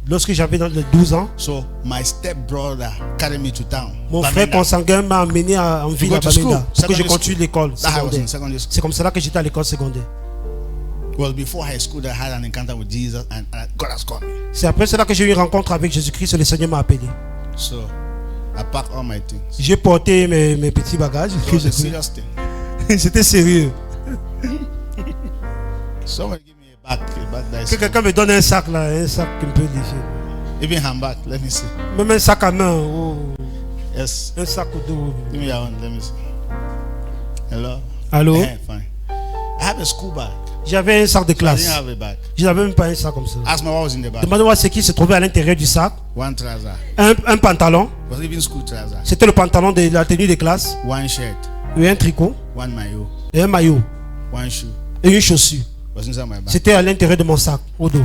Lorsque j'avais dans les 12 ans, So my stepbrother carried me to town. mon frère consanguin m'a amené en ville à Bamenda pour que je continue l'école secondaire. C'est comme cela que j'étais à l'école secondaire. Well, before high school, I had an encounter with Jesus, and God has called me. C'est après cela que j'ai eu une rencontre avec Jésus-Christ et le Seigneur m'a appelé. So I packed all my things. J'ai porté mes petits bagages. It was a serious thing. C'était sérieux. Someone give me a bag that Que is quelqu'un me donne un sac là, un sac un peu léger. even handbag. Let me see. Même un sac à main. Oh. Yes. Un sac au dos. Give me your own. Let me see. Hello. Allô? Fine. I have a school bag. J'avais un sac de I classe. didn't have a bag. Je n'avais même pas un sac comme ça. Ask me what was in the bag. Demandez-moi ce qui se trouvait à l'intérieur du sac. One trouser. Un pantalon. It was even school trouser. C'était le pantalon de la tenue de classe. One shirt. Et un tricot. One maillot. Et un maillot. One shoe. Et une chaussure. Was inside my bag. C'était à l'intérieur de mon sac, au dos.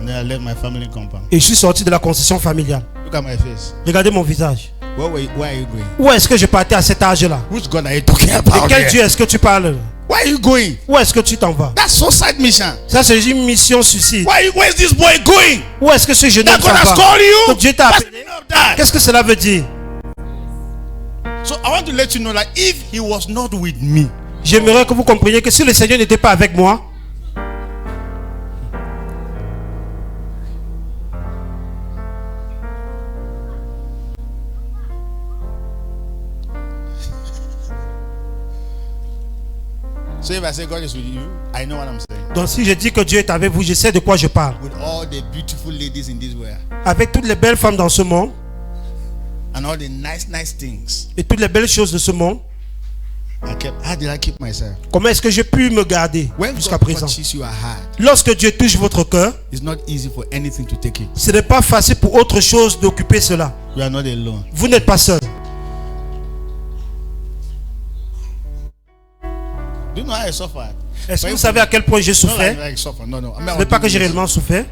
And then I left my family compound. Et je suis sorti de la concession familiale. Look at my face. Regardez mon visage. Where are you going? Où est-ce que je partais à cet âge-là? Which God are you talking De about? quel Here? Dieu est-ce que tu parles? Where are you going? Où est-ce que tu t'en vas? That's suicide mission. Ça, c'est une mission suicide. Where's this boy going? Où est-ce que ce jeune That homme God has s'en va? called you? Que Dieu t'a What's the appelé. meaning of that? Qu'est-ce que cela veut dire? So I want to let you know that if he was not with me, J'aimerais que vous compreniez que si le Seigneur n'était pas avec moi, so if I say God is with you, I know what I'm saying. donc si je dis que Dieu est avec vous, je sais de quoi je parle. With all the beautiful ladies in this world Avec toutes les belles femmes dans ce monde and all the nice things, et toutes les belles choses de ce monde, how did I keep myself? comment est-ce que j'ai pu me garder When jusqu'à God présent? touches your heart, Lorsque Dieu touche votre cœur, it's not easy for anything to take it. ce n'est pas facile pour autre chose d'occuper cela. You are not alone. Vous n'êtes pas seul. Do you know how I suffered? Est-ce que vous savez à quel point j'ai Not souffert? like suffer. No. I mean, Ce n'est pas que j'ai réellement souffert.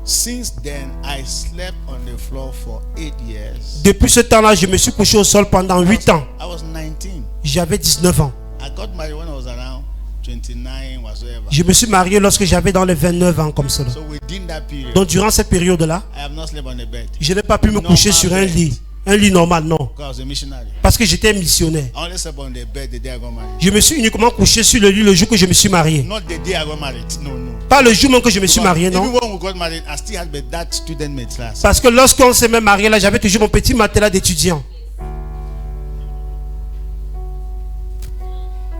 Since then, I slept on the floor for 8 years. Depuis ce temps-là, je me suis couché au sol pendant 8 ans. I was 19. J'avais 19 ans. I got married when I was around 29, whatsoever. Je me suis marié lorsque j'avais dans les 29 ans comme cela. So within that period, Donc durant cette période-là, I have not slept on the bed. je n'ai pas pu me Normal coucher sur un bed. lit. Un lit normal, non. Because I was a missionary. Parce que j'étais missionnaire. I only slept on the bed the day I got married. Je me suis uniquement couché sur le lit le jour que je me suis marié. Not the day I got married. No. Pas le jour même que je me suis marié, Even non. when we got married, I still had that student mate class. Parce que lorsqu'on s'est même marié, là, j'avais toujours mon petit matelas d'étudiant.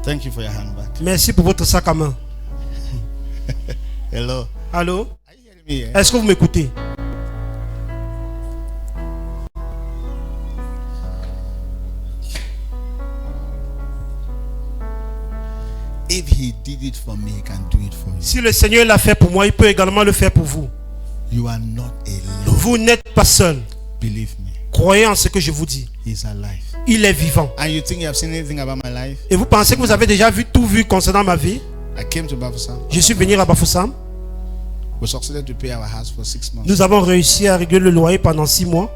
Thank you for your handbag. Merci pour votre sac à main. Hello. Allô? Are you hearing me? Yeah? Est-ce que vous m'écoutez? If he did it for me, he can do it for you. Si le Seigneur l'a fait pour moi, il peut également le faire pour vous. You are not alone. Vous n'êtes pas seul. Believe me. Croyez en ce que je vous dis. He's alive. Il est vivant. And you think you have seen anything about my life? Et vous pensez que vous avez déjà tout vu concernant ma vie? I came to Bafoussam. Je suis venu à Bafoussam. We succeeded to pay our house for 6 months. Nous avons réussi à régler le loyer pendant 6 mois.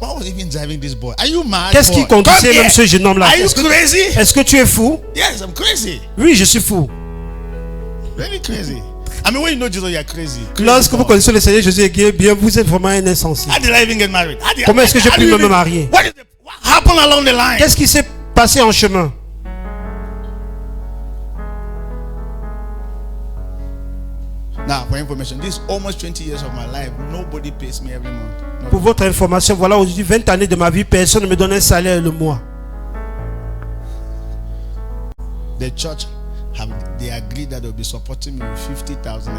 What was even driving this boy? Are you mad? Qu'est-ce qui boy? conduisait Come même here. ce jeune homme-là? Are you crazy? Est-ce que tu es fou? Yes, I'm crazy. Oui, je suis fou. Really crazy. I mean, when you know Jesus, you're crazy. Lorsque vous connaissez le Seigneur Jésus, bien, vous êtes vraiment un insensé. How did I even get married? Comment est-ce que j'ai pu me marier? What happened along the line? Qu'est-ce qui s'est passé en chemin? Now, for information, this is almost 20 years of my life. Nobody pays me every month. No. Pour votre information, voilà, aujourd'hui 20 années de ma vie, personne ne me donne un salaire le mois. The church they agreed that they'll be supporting me with 50,000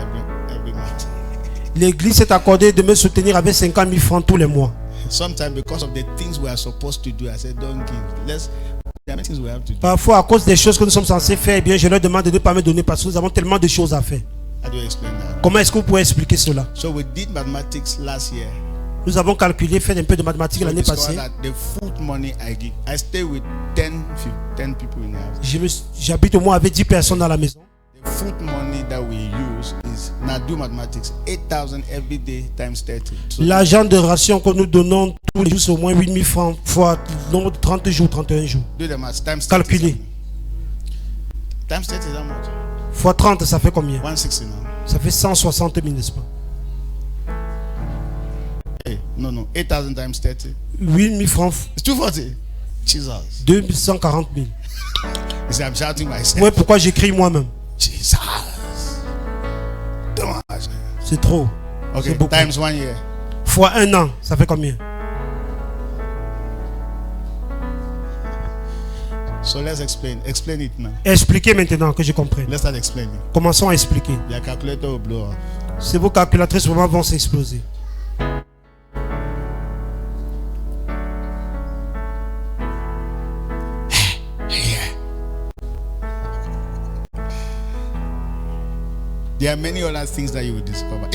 every month. L'église s'est accordée de me soutenir avec 50 000 francs tous les mois. Sometimes because of the things we are supposed to do, I said, don't give. There are many things we have to do. Parfois, à cause des choses que nous sommes censés faire, eh bien, je leur demande de ne pas me donner parce que nous avons tellement de choses à faire. How do you explain that? Comment est-ce que vous pouvez expliquer cela? So we did mathematics last year. Nous avons calculé, fait un peu de mathématiques So we l'année discovered passée. that the food money I give, I stay with 10 people in the house. J'habite au moins avec 10 personnes dans la maison. The food money that we use is, now do mathematics, 8,000 every day times 30. So L'argent de ration que nous donnons tous les jours, c'est au moins 8 000 francs fois le nombre de 30 jours, 31 jours. do the math, times 30. Calculez. Times 30 is how much? Fois 30, ça fait combien? 160 now. Ça fait 160 000, n'est-ce pas? No. 8,000 times 30. 8 000 francs. It's 240. Jesus. 240 000. You see, I'm shouting myself. Ouais, pourquoi j'écris moi-même? Jesus. Dommage. C'est trop. Okay, times 1 year. Fois 1 an, ça fait combien? So let's explain. Explain it now. Expliquez maintenant que je comprenne. Let's start explaining. Commençons à expliquer. Your calculator will blow off. C'est vos calculatrices vraiment vont s'exploser. There are many other things that you will discover.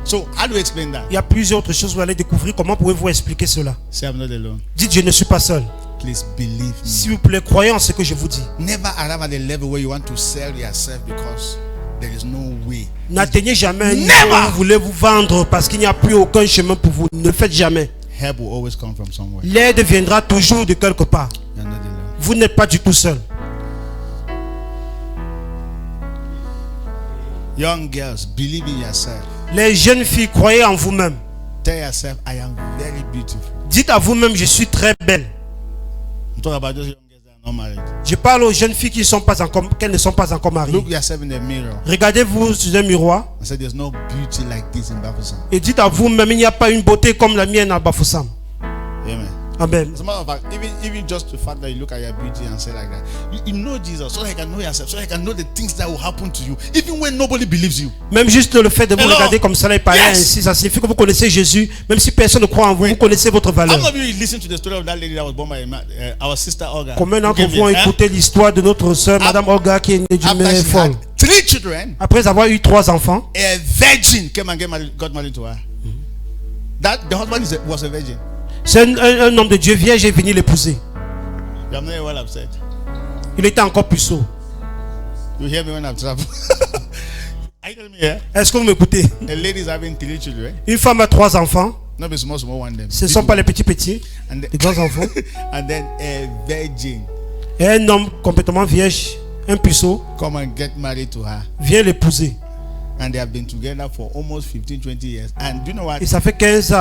So how do you explain that? Il y a plusieurs autres choses que vous allez découvrir. Comment pouvez-vous expliquer cela? Say I'm not alone. Dites, je ne suis pas seul. Please believe me. S'il vous plaît, croyez en ce que je vous dis. Never arrive at the level where you want to sell yourself because there is no way. N'atteignez jamais un niveau où vous voulez vous vendre parce qu'il n'y a plus aucun chemin pour vous. Ne le faites jamais. Help will always come from somewhere. L'aide viendra toujours de quelque part. You're not alone. Vous n'êtes pas du tout seul. Young girls, believe in yourself. Les jeunes filles, croyez en vous-même. Tell yourself, I am very beautiful. Dites à vous-même, je suis très belle. I'm talking about those young girls that are not married. Je parle aux jeunes filles qui ne sont pas encore mariées. Look yourself in the mirror. Regardez-vous sur un miroir. I said, there's no beauty like this in Bafoussam. Et dites à vous-même, il n'y a pas une beauté comme la mienne à Bafoussam. Amen. Amen. As a matter of fact, even just the fact that you look at your beauty and say like that, you know Jesus, so that you can know yourself, so that you can know the things that will happen to you, even when nobody believes you. Même juste le fait de vous regarder comme ça et parler ainsi, ça signifie que vous connaissez Jésus, même si personne ne croit en vous, vous connaissez votre valeur. How many of you listen to the story of that lady that was born by our sister Olga? Combien d'entre vous ont écouté l'histoire de notre sœur, Madame Olga, qui est née d'une mère folle? 3 children. Après avoir eu 3 enfants, a virgin came and got married to her. That the husband was a virgin. C'est un homme de Dieu vierge est venu l'épouser. I'm not well upset. Il était encore puceau. You hear me when I'm traveling? Are you telling me here? Est-ce que vous m'écoutez? A lady is having 3 children. Une femme a 3 enfants. Not be small one them. Ce ne sont pas les petits, les grands enfants. And then a virgin. Et un homme complètement vierge, un puceau, come and get married to her. Vient l'épouser. And they have been together for almost 15-20 years. And do you know what? Et ça fait 15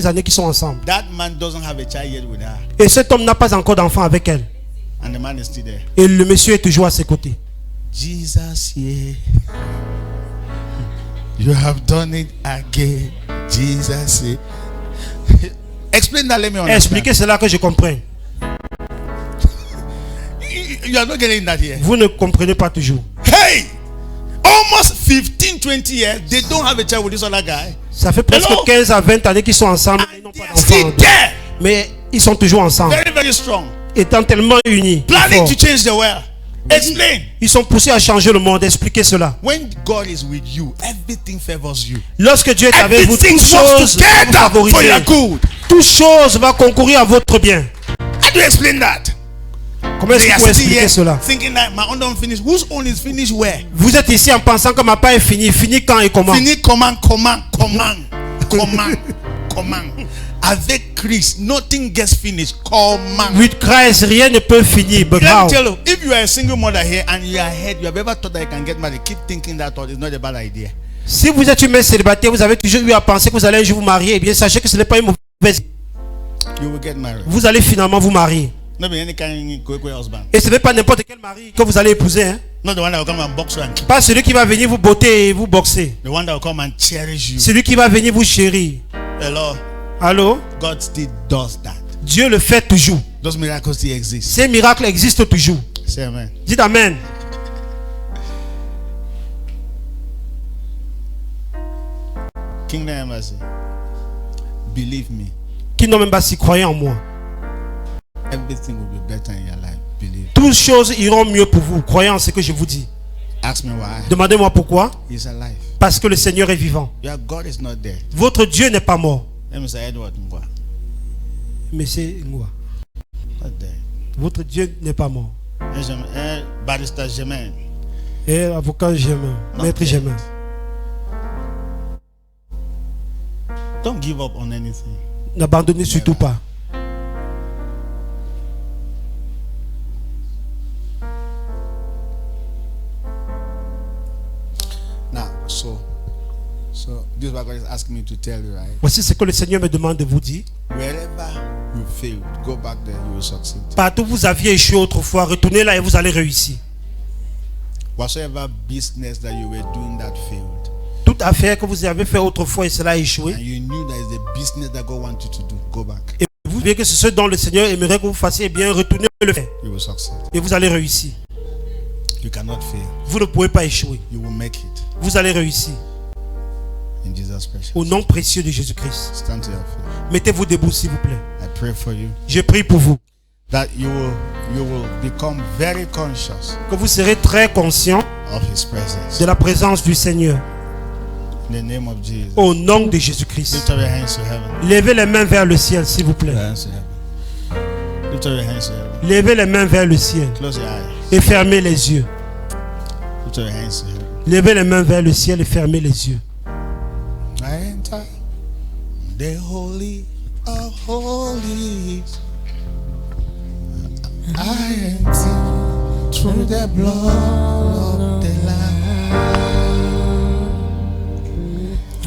années qu'ils sont ensemble. That man doesn't have a child yet with her. Et cet homme n'a pas encore d'enfant avec elle. And the man is still there. Et le monsieur est toujours à ses côtés. Jesus, yeah. You have done it again. Jesus, yeah. Explain that, let me understand. Expliquez cela que je comprenne. You are not getting that here. Vous ne comprenez pas toujours. Hey! Almost 15-20 years, they don't have a child with this other guy. Ça fait presque 15 à 20 années qu'ils sont ensemble. Ils n'ont pas d'enfant. Mais ils sont toujours ensemble. Very, very strong. Étant tellement unis. Planning to change the world. Explain. Ils sont poussés à changer le monde. Expliquez cela. When God is with you, everything favors you. Lorsque Dieu est avec vous, toutes choses vont favoriser. Toute chose va concourir à votre bien. How do you explain that? Comment est-ce que vous expliquez cela? Thinking that my own don't finish. Whose own is finished where? Vous êtes ici en pensant que ma part est finie. Fini quand et comment? Fini comment? Avec Christ, nothing gets finished. Comment? With Christ, rien ne peut finir. But how? Let me tell you, if you are a single mother here and you are ahead, you have ever thought that you can get married, keep thinking that thought is not a bad idea. Si vous êtes une mère célibataire, vous avez toujours eu à penser que vous allez un jour vous marier. Eh bien, sachez que ce n'est pas une mauvaise idée. You will get married. Vous allez finalement vous marier. Not be any kind of husband. Et ce n'est pas n'importe quel mari que vous allez épouser. Hein? Not the one that will come and box you and keep. Pas celui qui va venir vous botter et vous boxer. The one that will come and cherish you. Celui qui va venir vous chérir. Hello. Allô? God still does that. Dieu le fait toujours. Those miracles still exist. Ces miracles existent toujours. Say amen. Dites amen. Kingdom Embassy. Believe me. Kingdom Embassy, croyez en moi. Everything will be better in your life. Believe. Toutes choses iront mieux pour vous. Croyez en ce que je vous dis. Ask me why. Demandez-moi pourquoi. He's alive. Parce que le Seigneur est vivant. Your God is not dead. Votre Dieu n'est pas mort. Mr. Edward Ngwa. Monsieur Ngwa. Not dead. Votre Dieu n'est pas mort. Barrister Germain. Et avocat Germain. Maître Germain. Don't give up on anything. N'abandonnez surtout pas. Now, so So this is what God is asking me to tell you, right? Voici ce que le Seigneur me demande de vous dire. Wherever you failed, go back there, you will succeed. Partout où vous aviez échoué autrefois, retournez là et vous allez réussir. Whatsoever business that you were doing that failed. Toute affaire que vous avez fait autrefois et cela a échoué. And you knew that is the business that God wanted you to do. Go back. Et vous voyez que c'est ce dont le Seigneur aimerait que vous fassiez, bien retournez le faire. You will succeed. Et vous allez réussir. You cannot fail. Vous ne pouvez pas échouer. You will make it. Vous allez réussir. In Jesus' precious. Au nom précieux de Jésus-Christ. Stand to your feet. Mettez-vous debout s'il vous plaît. I pray for you. Je prie pour vous. That you will become very conscious Que vous serez très conscient of His presence. de la présence du Seigneur. In the name of Jesus. Au nom de Jésus-Christ. Lift up your hands to heaven. Levez les mains vers le ciel s'il vous plaît. Lift up your hands to heaven. Levez les mains vers le ciel. Close your eyes. Et fermez les yeux. Lift up your hands to heaven. Levez les mains vers le ciel et fermez les yeux. I enter the holy of holies. I enter through the blood of the Lamb. I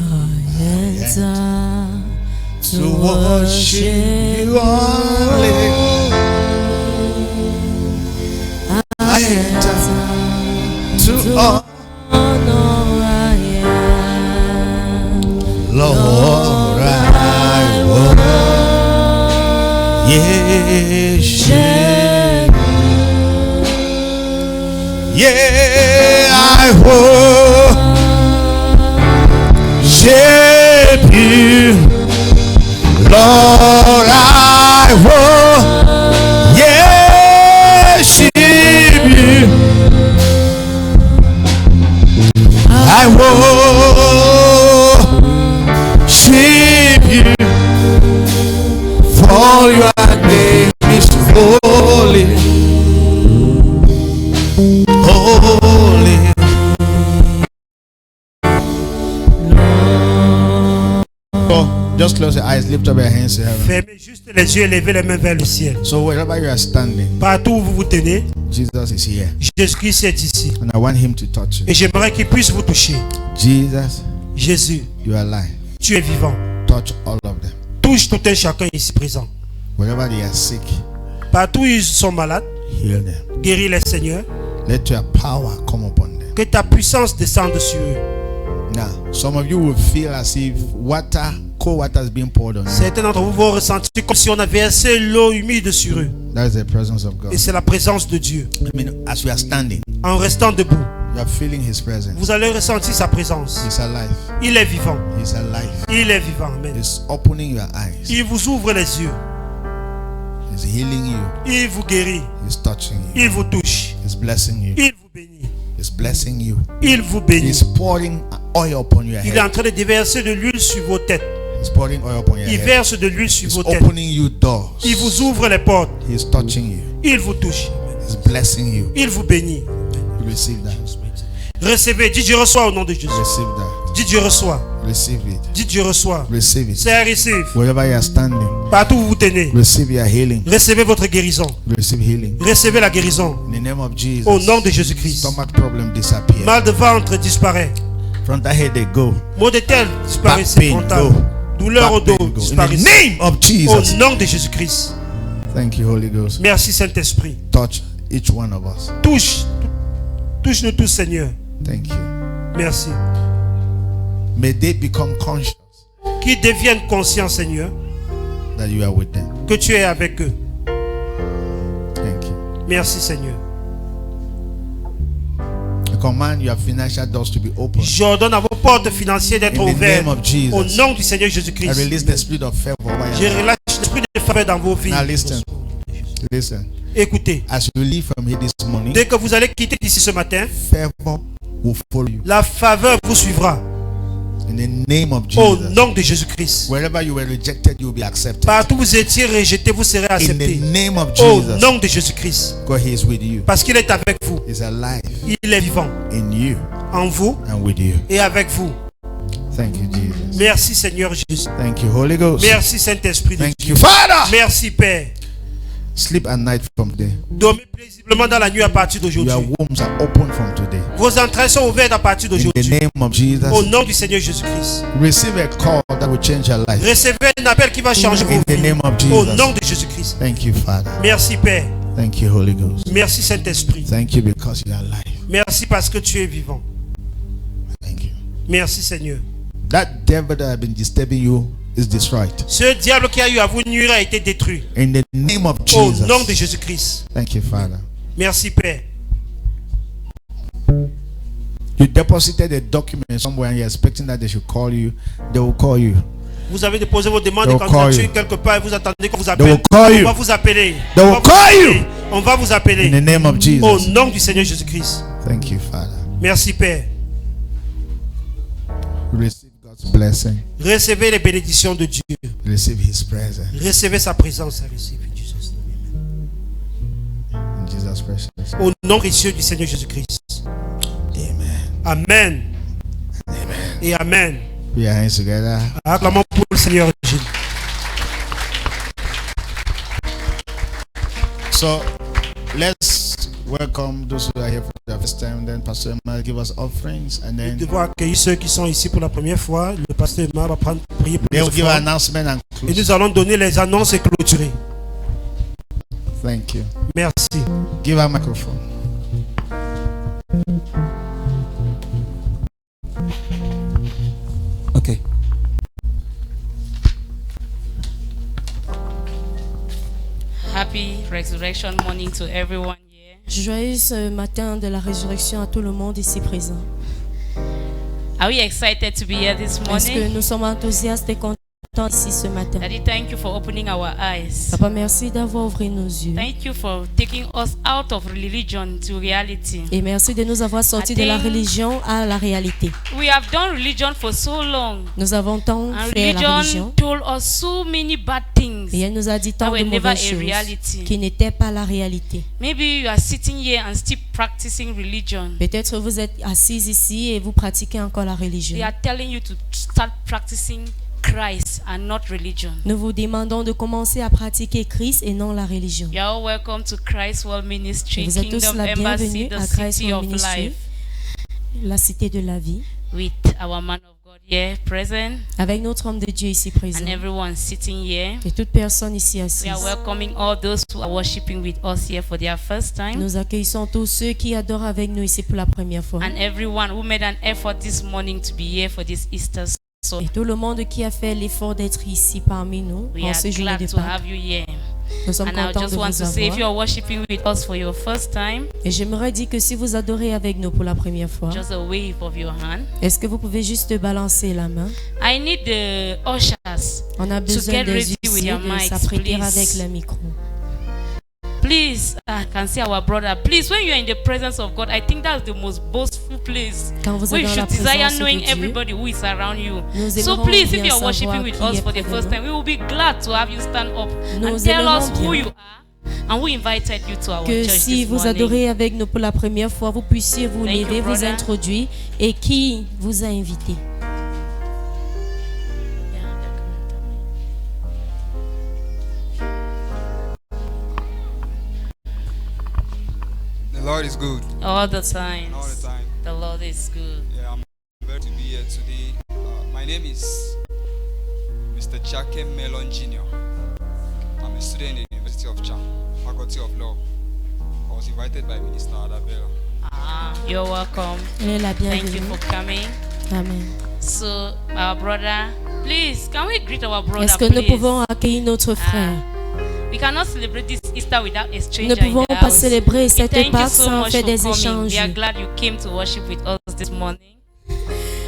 enter To worship you only. I enter to honor I am. Lord, I worship. Yeah, I worship you. Lord, I worship you. I worship you. For your name is holy. Holy. Just close your eyes, lift up your hands to heaven. Fermez juste les yeux et levez les mains vers le ciel. So wherever you are standing, Partout où vous vous tenez, Jesus is here. Jésus-Christ est ici. And I want him to touch you. Et j'aimerais qu'il puisse vous toucher. Jesus, Jésus, you are alive. tu es vivant. Touch all of them. Touche tout un chacun ici présent. Wherever they are sick, Partout où ils sont malades, heal them. guéris les Seigneur. Let your power come upon them. Que ta puissance descende sur eux. Now, some of you will feel as if cold water is being poured on you. Certains d'entre vous vont ressentir comme si on avait versé l'eau humide sur eux. That is the presence of God. Et c'est la présence de Dieu. I mean, as we are standing, En restant debout, you are feeling his presence. vous allez ressentir sa présence. He's alive. Il est vivant. He's alive. Il est vivant. Amen. He's opening your eyes. Il vous ouvre les yeux. He's healing you. Il vous guérit. He's touching you. Il vous touche. He's blessing you. Il vous bénit. He's blessing you. Il vous bénit. He's pouring oil upon your Il est en head. train de déverser de l'huile sur vos têtes. He's pouring oil upon your Il head. verse de l'huile sur He's vos têtes. opening you doors. Il vous ouvre les portes. He's touching you. Il vous touche. He's blessing you. Il vous bénit. You receive that. Recevez. Dites je reçois au nom de Jésus. Receive that. Dites je reçois. Receive it. Dites je reçois. Receive it. C'est receive. Wherever you are standing, Partout où vous tenez. receive your healing. Recevez votre guérison. Receive healing. Recevez la guérison. In the name of Jesus. Au nom de Jésus-Christ. Stomach problem disappear. Mal de ventre disparaît. Frontal headache go. Maux de tête disparaît. Back pain go. Douleur au dos Back pain go. In disparaît. the name of Au Jesus. nom de Jésus-Christ. Thank you, Holy Ghost. Merci Saint-Esprit. Touch each one of us. Touche-nous tous, Seigneur. Thank you. Merci. May they become conscious Qu'ils deviennent conscients, Seigneur, that you are with them. que tu es avec eux. Thank you. Merci, Seigneur. I command your financial doors to be open. J'ordonne à vos portes financières d'être In the ouvertes. name of Jesus. Au nom du Seigneur I Jésus-Christ. release the spirit of favor over Je your life. relâche l'esprit de faveur dans vos vies. Now listen. Listen. Écoutez, As you leave from here this morning, dès que vous allez quitter d'ici ce matin, favor will follow you. la faveur vous suivra. In the name of Au Jesus. nom de Jésus-Christ. Wherever you were rejected, you will be accepted. Partout où vous étiez rejeté, vous serez In the accepté. name of Au Jesus. nom de Jésus-Christ. God, He is with you. Parce qu'il est avec vous. He's alive Il est vivant in you en vous and with you. et avec vous. Thank you, Jesus. Merci Seigneur Jésus. Thank you, Holy Ghost. Merci Saint-Esprit de Thank Dieu. you, Father. Merci Père. Sleep at night from today. Dormez paisiblement dans la nuit à partir d'aujourd'hui. Your wombs are open from today. Vos entrailles sont ouvertes à partir In d'aujourd'hui. the name of Jesus. Au nom du Seigneur Jésus-Christ. Receive a call that will change your life. Recevez un appel qui va changer vos In the vies. name of Jesus. Au nom de Jésus-Christ. Thank you, Father. Merci Père. Thank you, Holy Ghost. Merci Saint-Esprit. Thank you because you are alive. Merci parce que tu es vivant. Thank you. Merci Seigneur. That devil that has been disturbing you is destroyed. Ce diable qui a eu à vous nuire a été détruit. In the name of Au Jesus. nom de Jésus-Christ. Thank you, Father. Merci Père. You deposited a document somewhere and you're expecting that they should call you. They will call you. Vous avez déposé vos demandes They de will call candidature you. quelque part et vous attendez qu'on vous They appelle. will call On you. va vous appeler. They On will va vous call appeler. you. On va vous In appeler. the name of Au Jesus. nom du Seigneur Jésus-Christ. Thank you, Father. Merci Père. Receive God's blessing. Recevez les bénédictions de Dieu. Receive His presence. Recevez sa présence. Recevez Jesus. In Jesus' precious. Au nom précieux du Seigneur Jésus-Christ. Amen. Amen. Amen. Et Amen. Put your hands together. Acclamons pour le Seigneur Jésus. So let's welcome those who are here for the first time. Then Pastor Emma give us offerings, and Nous then devons accueillir ceux qui sont ici pour la première fois. Le pasteur Emma va prendre prier pour they will les give an offrandes. announcement and Et close. nous allons donner les annonces et clôturer. Thank you. Merci. Give her microphone. Okay. Happy resurrection morning to everyone here. Joyeux matin de la résurrection à tout le monde ici présent. Are we excited to be here this Est-ce que morning? nous sommes enthousiastes et contents ici ce matin? Daddy, thank you for opening our eyes. Papa, merci d'avoir ouvert nos yeux. Thank you for taking us out of religion to reality. Et merci de nous avoir sortis de la religion à la réalité. We have done religion for so long. Nous avons tant And fait la religion religion told us so many bad things et elle nous a dit that tant were de never mauvaises a choses reality. qui n'étaient pas la réalité. Maybe you are sitting here and still practicing religion. Peut-être vous êtes assis ici et vous pratiquez encore la religion. They are telling you to start practicing Christ and not religion. Nous vous demandons de commencer à pratiquer Christ et non la religion. You are all welcome to Christ World Ministry, Vous êtes tous Kingdom la Embassy, bienvenue the à Christ city World of Ministry, life, la cité de la vie, with our man of God here present avec notre homme de Dieu ici présent and everyone sitting here. et toute personne ici We assise. are welcoming all those who are worshiping with us here for their first time, Nous accueillons tous ceux qui adorent avec nous ici pour la première fois. and everyone who made an effort this morning to be here for this Easter. So Et tout le monde qui a fait l'effort d'être ici parmi nous we en are ce jour glad de to Pâques. have you here. Nous sommes And I contents just de want vous to say, if you avoir. are worshiping with us for your first time, Et j'aimerais dire que si vous adorez avec nous pour la première fois, just a wave of your hand. est-ce que vous pouvez juste balancer la main? I need the ushers On a besoin get des ready with huissiers your de mics, s'apprêter please. avec le micro. Please, I can see our brother. Please, when you are in the presence of God, I think that's the most boastful place. Quand vous We êtes dans la should desire présence de knowing Dieu, everybody who is around you. nous So aimerons please, if bien you are worshiping savoir with qui us est for the près de first nous. time, we will be glad to have you stand up Nous and tell us aimerons who bien you are and who invited you to our que church si this vous morning. adorez avec nous pour la première fois, vous puissiez vous Thank you, lever, vous brother. introduire et qui vous a invité. The Lord is good All the time. all the time. The Lord is good. Yeah, I'm glad to be here today. My name is Mr. Jake Melon Jr. I'm a student in the University of Cham, Faculty of Law. I was invited by Minister Adabella. You're welcome. Elle est la Thank you bienvenue. for coming. Amen. So, our brother, please, can we greet our brother, Est-ce que nous please? pouvons accueillir notre frère? We cannot celebrate this Easter without a stranger Nous ne pouvons in the pas house. célébrer We cette thank you Pâques so sans much faire for des coming. échanges. We are glad you came to worship with us this morning.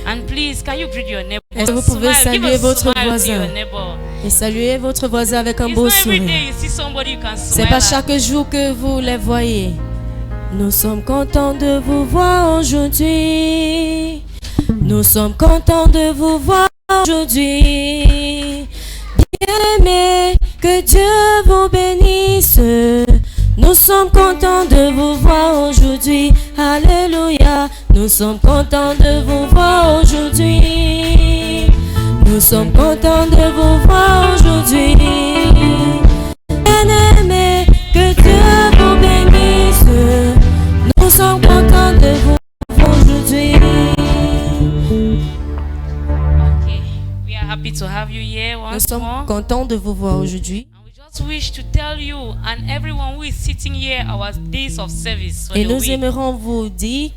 And please, can you greet your neighbor? Est-ce que vous pouvez Smile, give saluer a votre smile to voisin? your neighbor. Et saluer votre voisin avec un It's beau not every sourire. day you see somebody you can C'est smile pas at. chaque jour que vous les voyez. Nous sommes contents de vous voir aujourd'hui. Nous sommes contents de vous voir aujourd'hui. Bien-aimés, que Dieu vous bénisse. Nous sommes contents de vous voir aujourd'hui. Alléluia. Nous sommes contents de vous voir aujourd'hui. Nous sommes contents de vous voir aujourd'hui. Bien-aimés, happy to have you here Nous once sommes more. contents de vous voir aujourd'hui. And we just wish to tell you and everyone who is sitting here our days of service for Et the nous week. aimerons vous dire,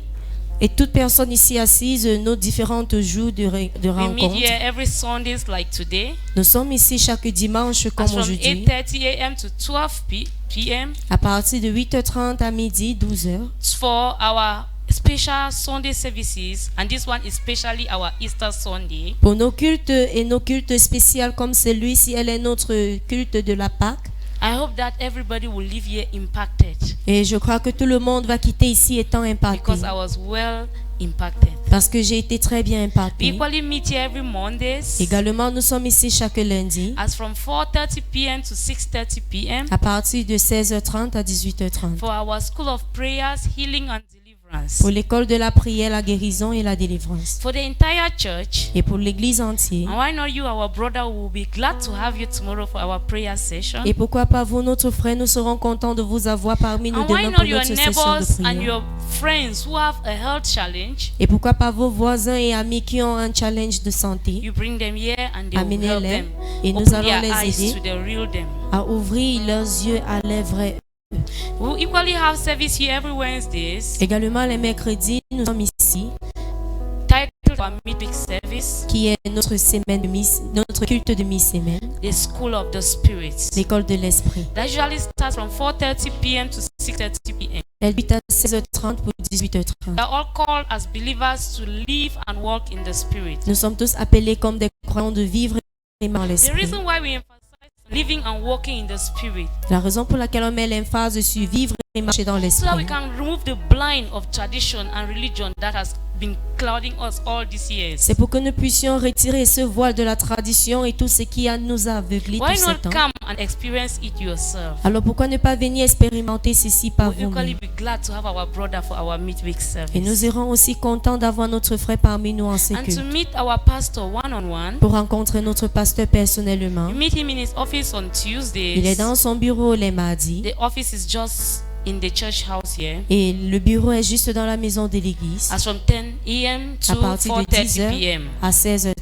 et toute personne ici assise, nos différentes jours de We meet rencontre. here every Sundays like today. Nous sommes ici chaque dimanche comme As from aujourd'hui, 8:30 a.m. to 12 p.m. à partir de 8h30 à midi, 12h. for our special Sunday services, and this one is especially our Easter Sunday. Pour nos cultes et nos cultes spéciaux comme celui-ci, elle est notre culte de la Pâque. I hope that everybody will leave here impacted Et je crois que tout le monde va quitter ici étant impacté. because I was well impacted. Parce que j'ai été très bien We impacté. equally meet here every Mondays Également, nous sommes ici chaque lundi as from 4:30 p.m. to 6:30 p.m. à partir de 16h30 à 18h30 for our School of Prayers, Healing and Deliverance. pour l'école de la prière, la guérison et la délivrance. For the entire church. Et pour l'église entière. And why not you, our brother, will be glad to have you tomorrow for our prayer session. Et pourquoi pas vous, notre frère, nous serons contents de vous avoir parmi nous And why demain not pour your notre session neighbors de and prière. your friends who have a health challenge? Et pourquoi pas vos voisins et amis qui ont un challenge de santé, You bring them here and they will help amenez-les them. et nous Open allons their les eyes aider to the real them. à ouvrir leurs yeux à les vrais. We equally have service here every Wednesdays. Également les mercredis, nous sommes ici, Titled our midweek service, qui est notre semaine de notre culte de mi-semaine, the School of the Spirit. l'école de l'esprit. That usually starts from 4:30 p.m. to 6:30 p.m. Elle débute à 16h30 pour 18h30. We are all called as believers to live and walk in the Spirit. Nous sommes tous appelés comme des croyants de vivre et dans The l'esprit. reason why we emphasize living and walking in the Spirit, La raison pour laquelle on met l'emphase sur vivre et marcher dans so that we l'esprit, can remove the blind of tradition and religion that has been clouding us all these years. c'est pour que nous puissions retirer ce voile de la tradition et tout ce qui nous a aveuglés Why tout ce not temps. come and experience it yourself? Alors pourquoi ne pas venir expérimenter ceci par We'll equally vous-même? be glad to have our brother for our midweek Et nous service. serons aussi contents d'avoir notre frère parmi nous en ce And to culte. meet our pastor one-on-one. Pour rencontrer notre pasteur personnellement. You meet him in his office on Il est Tuesdays. dans son bureau les mardis. The office is just in the church house here. Et le bureau est juste dans la maison de l'église. As from 10 a.m. À to partir de 4:30 10h p.m. à 16h30.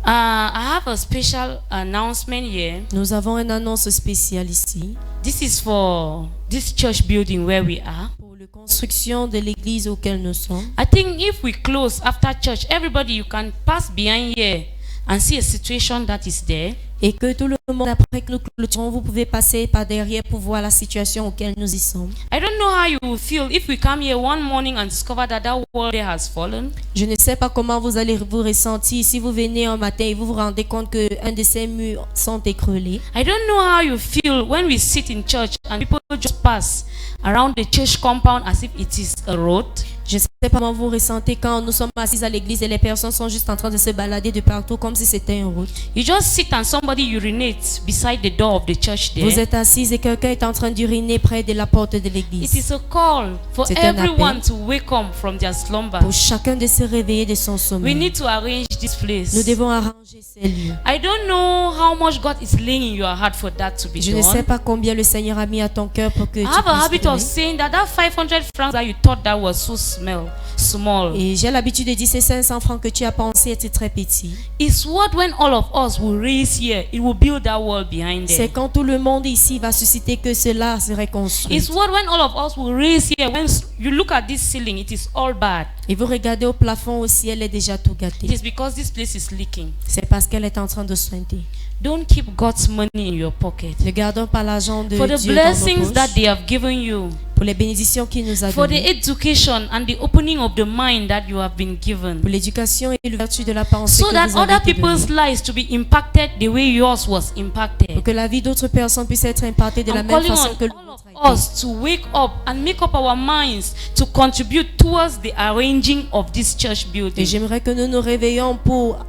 I have a special announcement here. Nous avons une annonce spéciale ici. This is for this church building where we are. Pour la construction de l'église auquel nous sommes. I think if we close after church, everybody you can pass behind here and see a situation that is there. Et que tout le monde, après que nous clôturons, vous pouvez passer par derrière pour voir la situation auquel nous y sommes. I don't know how you will feel if we come here one morning and discover that that wall there has fallen. Je ne sais pas comment vous allez vous ressentir si vous venez un matin et vous vous rendez compte qu'un de ces murs sont écroulés. I don't know how you feel when we sit in church and people just pass around the church compound as if it is a road. Je ne sais pas comment vous ressentez quand nous sommes assis à l'église et les personnes sont juste en train de se balader de partout comme si c'était une route. You just sit and somebody urinates beside the door of the church there. Vous êtes assis et quelqu'un est en train d'uriner près de la porte de It l'église. is a call for C'est un everyone appel. to wake up from their slumber. Pour chacun de se réveiller de son We sommeil. need to arrange this place. Nous devons arranger ces lieux. I don't know how much God is laying in your heart for that to be Je ne sais done. pas combien le Seigneur a mis à ton cœur pour que I tu have a puisses habit of donner. saying that 500 francs that you thought that was so small. Et j'ai l'habitude de dire ces 500 francs que tu as pensé étaient très petits. It's what when all of us will raise here, it will build that wall behind C'est there. quand tout le monde ici va susciter que cela serait construit. It's what when all of us will raise here, when you look at this ceiling, it is all bad. Et vous regardez au plafond au ciel est déjà tout gâté. It is because this place is leaking. C'est parce qu'elle est en train de sointer. Don't keep God's money in your pocket. Ne gardons pas l'argent de For the Dieu dans nos blessings that poches. they have given you, Pour les bénédictions qu'il nous a for the données. education and the opening of the mind that you have been given, Pour l'éducation et l'ouverture de la pensée so que that vous avez other été donnée. people's lives to be impacted the way yours was impacted. Pour que la vie d'autres personnes puisse être impactée de la I'm même calling façon on que le all nôtre of a été. us to wake up and make up our minds to contribute towards the arranging of this church Et building. j'aimerais que nous nous réveillons pour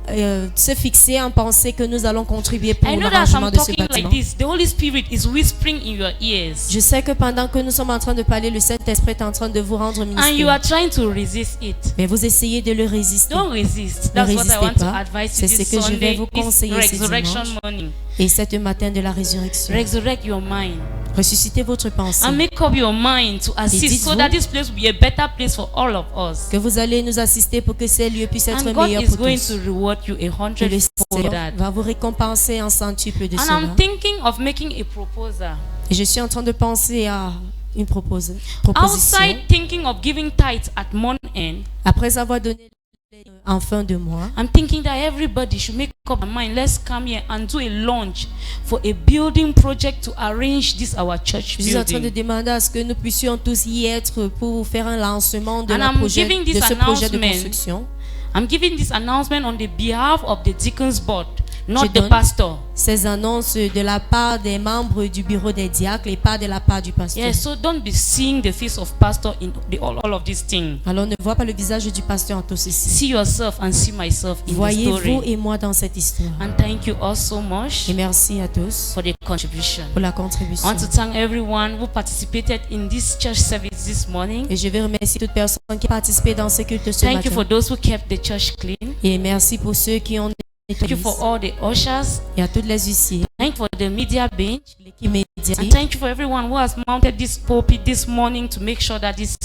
se fixer en pensée que nous allons contribuer pour I know that as l'arrangement I'm de ce talking like bâtiment. this, the Holy Spirit is whispering in your ears, Je sais que pendant que nous sommes en train de parler, le Saint-Esprit est en train de vous rendre and you ministère. are trying to resist it. Mais vous essayez de le résister. Don't resist. Ne That's what I résistez want to pas. advise you C'est ce this que je vais Sunday, vous this conseiller ce resurrection dimanche. morning. Et c'est le matin de la résurrection. Resurrect your mind. Ressuscitez votre pensée. And make up your mind to assist so that this place will be a better place for all of us. Que vous allez nous assister pour que ces lieux puissent être And God meilleurs is pour going tous. to reward you a Que le hundredfold for Seigneur that. va vous récompenser en centuple de And cela. I'm thinking of making a proposal. Et je suis en train de penser à une proposition. Outside thinking of giving tithes at month end, Après avoir donné en fin de mois, I'm thinking that everybody should make up their mind. Let's come here and do a launch for a building project to arrange this our church je suis en train de building. demander à ce que nous puissions tous y être pour faire un lancement de, And la I'm projet, giving de this ce projet de announcement. construction. I'm giving this announcement on the behalf of the deacons board, not Je the donne pastor. Ces annonces de la part des membres du bureau des diacres et pas de la part du pasteur. Yeah, so don't be seeing the face of pastor in all of these things. Alors ne vois pas le visage du pasteur en tout ceci. See yourself and see myself in the Voyez vous story. et moi dans cette histoire. And thank you all so much Et merci à tous for the contribution. pour la I contribution. want to thank everyone who participated in this church service this morning. Et je vais remercier toute personne qui a participé dans ce culte ce Thank you for matin. those who kept the church clean. Et merci pour ceux qui ont Thank you for all the ushers. et à toutes les huissiers, Thank you for the media bench. l'équipe média. And thank you for everyone who has mounted this pulpit this morning to make sure that this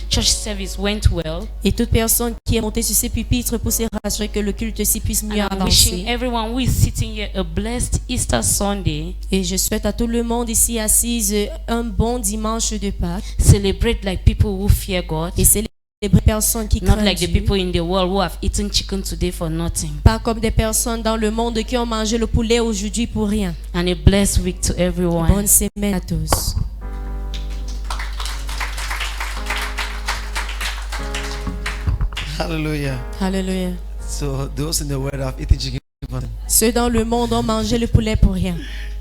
church service went well. Et toute personne qui est montée sur ces pupitres pour se rassurer que le culte ci puisse mieux And I'm wishing avancer. everyone who is sitting here a blessed Easter Sunday. Et je souhaite à tout le monde ici assise un bon dimanche de Pâques. Celebrate like people who fear God. Et célébrer les personnes qui Not craignent like the Dieu. people in the world who have eaten chicken today for nothing. Pas comme des personnes dans le monde qui ont mangé le poulet aujourd'hui pour rien. And a blessed week to everyone. Bonne semaine à tous. Hallelujah. Alléluia. So those in the world have eaten chicken. Ceux dans le monde ont mangé le poulet pour rien.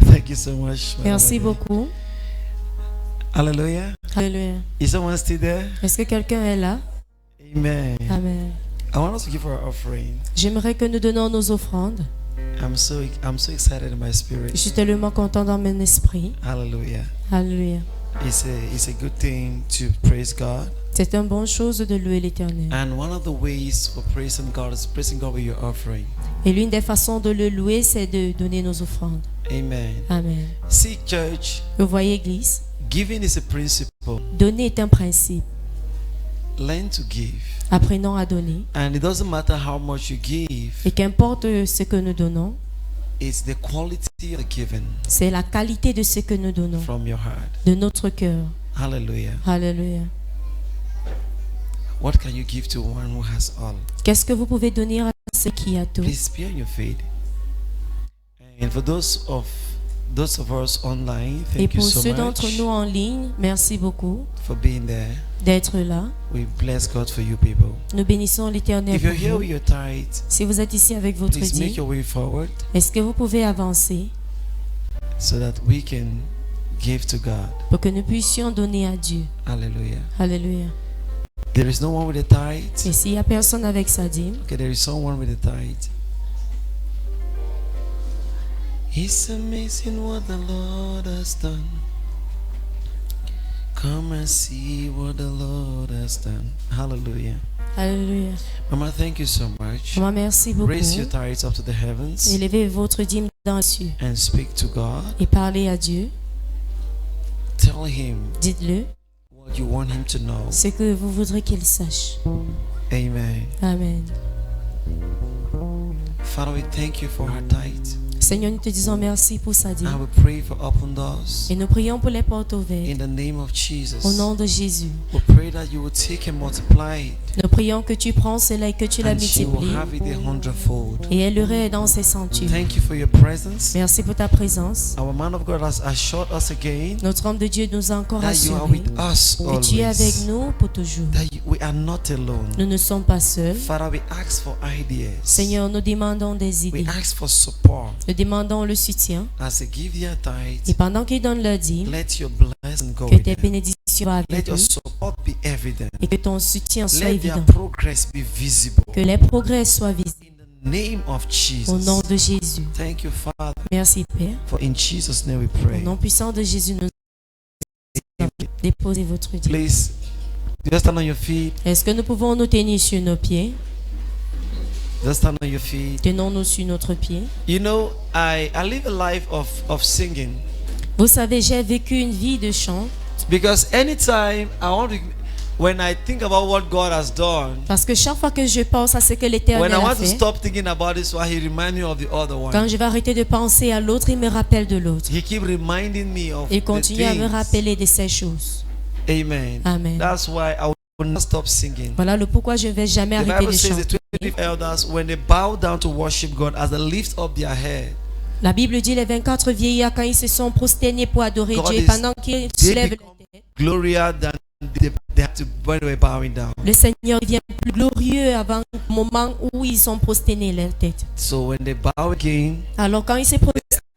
Thank you so much. Merci beaucoup. Hallelujah. Alléluia. Is someone still there? Est-ce que quelqu'un est là? Amen. Amen. I want us to give our offering. J'aimerais que nous donnions nos offrandes. I'm so excited in my Je spirit. suis tellement content dans mon esprit. Hallelujah. Alléluia. It's a good thing to praise God. C'est une bonne chose de louer l'Éternel. And one of the ways for praising God is praising God with your offering. Et l'une des façons de le louer, c'est de donner nos offrandes. Amen. Amen. See, church, Vous voyez, Église, giving is a principle. donner est un principe. Learn to give. Apprenons à donner. And it doesn't matter how much you give, Et qu'importe ce que nous donnons, it's the quality of the giving c'est la qualité de ce que nous donnons, from your heart. de notre cœur. Hallelujah. Alléluia. What can you give to one who has all? Qu'est-ce que vous pouvez donner à ceux qui a tout? Please be on your feet. And for those of us online, Et thank you pour so ceux d'entre much nous en ligne, merci beaucoup for being there. d'être là. We bless God for you people. Nous bénissons l'Éternel If pour you're here vous. with your tithe, Si vous êtes ici avec votre please make dîme, your way forward est-ce que vous pouvez avancer so that we can give to God. pour que nous puissions donner à Dieu? Hallelujah. Alléluia. There is no one with a tithe. Et s'il n'y a personne avec sa dîme, Okay, there is someone with a tithe. It's amazing what the Lord has done. Come and see what the Lord has done. Hallelujah. alléluia. Mama, thank you so much. Moi, merci beaucoup. Raise your tithes up to the heavens Élevez votre dîme dans les cieux and speak to God. et parlez à Dieu. Tell Him Dites-le what you want Him to know. ce que vous voudrez qu'il sache. Amen. Amen. Father, we thank you for her tithe. Seigneur, nous te disons merci pour sa I dîme. will pray for open doors Et nous prions pour les portes in ouvertes. the name of Jesus. Au nom de Jésus. We pray that you will take and multiply it, Nous prions que tu prends cela et que tu la and she will multiplies. have it a hundredfold. Et elle le reste dans ses centuries. Thank you for your presence. Merci pour ta présence. Our man of God has assured us again Notre homme de Dieu nous a encore that you are assuré with us que tu es avec always. nous pour toujours. We are not alone. Nous ne sommes pas seuls. Father, we ask for ideas. Seigneur, nous demandons des We idées. ask for support. Nous demandons le soutien. As they give their Et tithe, pendant qu'ils donnent leur dîme, let your blessing go que with tes them. bénédictions soient Let avec your eux support be evident. et que ton soutien soit Let their évident. progress be visible. Que les progrès soient visibles. In the name of Au nom Jesus. de Jésus. Thank you, Father, Merci Père. for in Jesus' name we Au pray. nom puissant de Jésus, nous déposez votre dîme. Please, just stand on your feet. Est-ce que nous pouvons nous tenir sur nos pieds? Just stand on your feet. Tenons-nous sur notre pied. You know, I live a life of singing. Vous savez, j'ai vécu une vie de chant. Because anytime when I think about what God has done, Parce que chaque fois que je pense à ce que l'Éternel when I a want to fait, stop thinking about this one, He reminds me of the other one. quand je vais arrêter de penser à l'autre, il me rappelle de l'autre. He keep reminding me of Il the continue à me things. rappeler de ces choses. Amen. Amen. That's why I will not stop singing. Voilà le pourquoi je ne vais jamais The arrêter Bible de says the chanter. 20 elders, when they bow down to worship God, as they lift up their head, La Bible dit les 24 vieillards quand ils se sont prosternés pour adorer God Dieu, is- pendant qu'ils they soulèvent become la tête, glorious than they have to when they were bowing down. le Seigneur devient plus glorieux avant le moment où ils sont prosternés leur tête. So when they bow again, Alors quand ils se they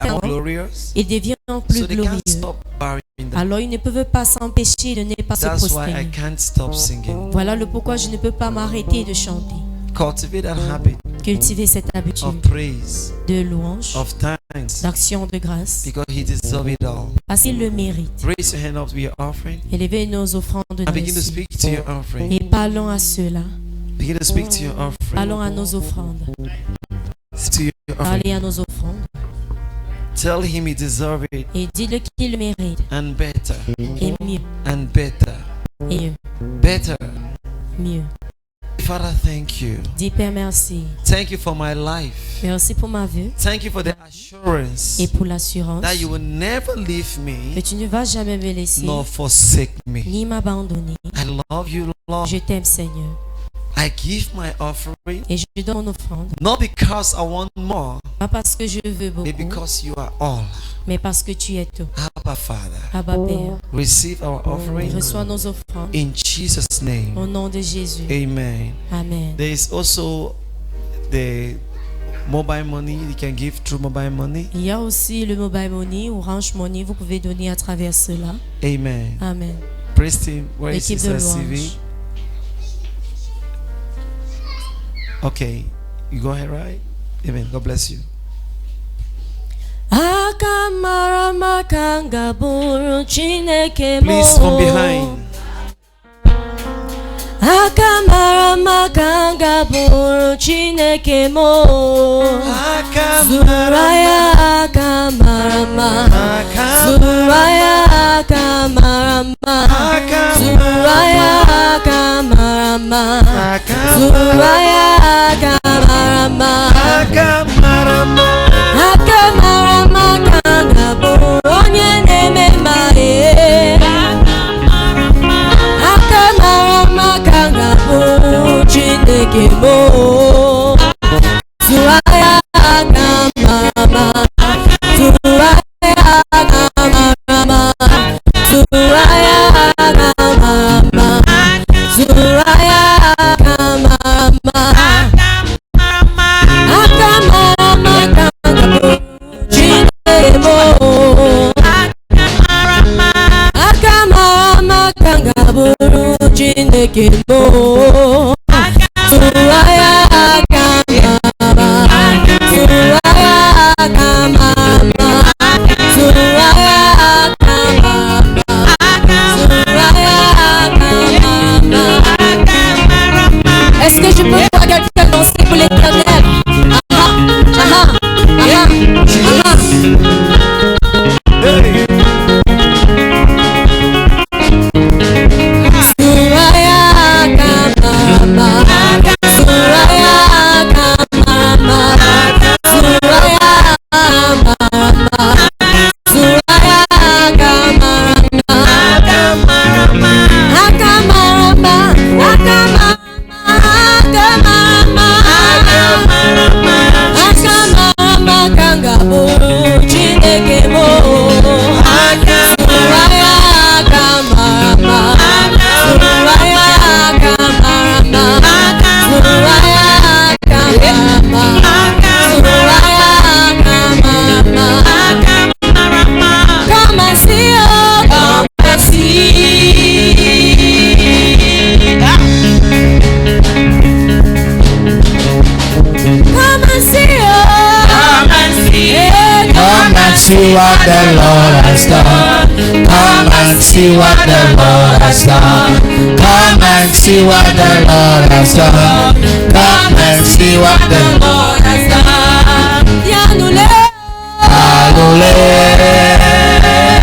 are prosternent, glorious. ils deviennent plus So they glorieux. can't stop bowing down. Alors ils ne peuvent pas s'empêcher de ne pas se That's why I prosterner. can't stop singing. Voilà le pourquoi je ne peux pas m'arrêter de chanter. Cultivate that habit Cultiver cette of habitude praise, de louange, of thanks, d'action de grâce, because He deserves it all. parce qu'il le mérite. Raise your hand up to your offering Élevez nos offrandes de and begin to merci. speak to your offering. Et parlons à ceux-là. Begin to speak to your Parlons offering. à nos offrandes. To your offering. Parlez à nos offrandes. Tell Him He deserves it Et dis-le qu'il le mérite. and better Et mieux. and better, Et better. mieux. Father, thank you. Dis Père merci. Thank you for my life. Merci pour ma vie Thank you for the assurance et pour l'assurance that you will never leave que me tu ne vas jamais me laisser nor forsake me. ni m'abandonner. I love you, Lord. Je t'aime Seigneur. I give my offering Et je donne mon offrande. not because I want more, Pas parce que je veux but beaucoup, because you are all. mais parce que tu es tout. Abba, Father. Abba Père. Receive our offering Reçois nos offrandes. in Jesus' name. Au nom de Jésus. Amen. Amen. There is also the mobile money you can give through mobile money. Il y a aussi le mobile money, Orange Money. Vous pouvez donner à travers cela. Amen. Amen. Praise Team, where is L'équipe de Sister CV? louange. Okay, you go ahead, right? Amen. God bless you. Akamara makanga buru Chineke mo. Please from behind. Akamara makanga buru Chineke mo. Zuraya akamarama. Zuraya akamarama. Zuraya akamarama. Zuraya akamarama. Akamarama kanga buru onye na-eme mma Akamarama kanga buru Chineke mo. Zuraya akamarama. Zuraya akamarama. Zuraya akamarama. Zuraya akamarama. Akamarama kanga buru Chineke mo. Akamarama kanga buru Chineke mo. Zuraya akamarama. Zuraya akamarama. Zuraya akamarama. Zuraya akamarama. Est-ce que je peux voir quelqu'un danser pour l'Éternel? Aha, aha, aha, aha. Zuraya akamarama. Zuraya akamarama. Zuraya akamarama. Zuraya akamarama. Akamarama. Akamarama kanga buru Chineke mo. Zuraya akamarama. Zuraya akamarama. Zuraya akamarama. Zuraya akamarama. Come and see, oh, come and see. Come and see, oh, come and see. Come and see what the Lord has done. Come and see what the Lord has done. Come and see what the Lord has done. Come and see what the Lord has done. Yanule, Hallelujah.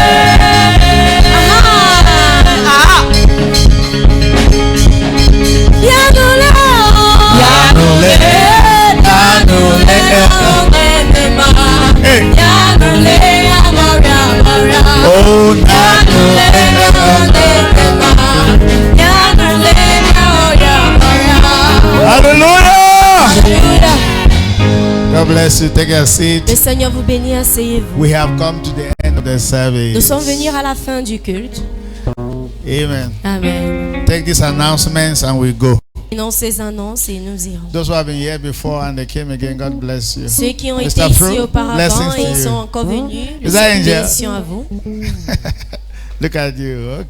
bless you. Take a seat. Le Seigneur vous bénisse, asseyez-vous. We have come to the end of the service. Nous sommes venus à la fin du culte. Amen. Amen. Take these announcements and we go. Prenons ces annonces et nous irons. Those who have been here before and they came again, God bless you. Ceux qui ont Mr. été ici Fro, auparavant blessings et to ils you. sont encore venus, Is that Angel? bénédiction à vous. Look at you.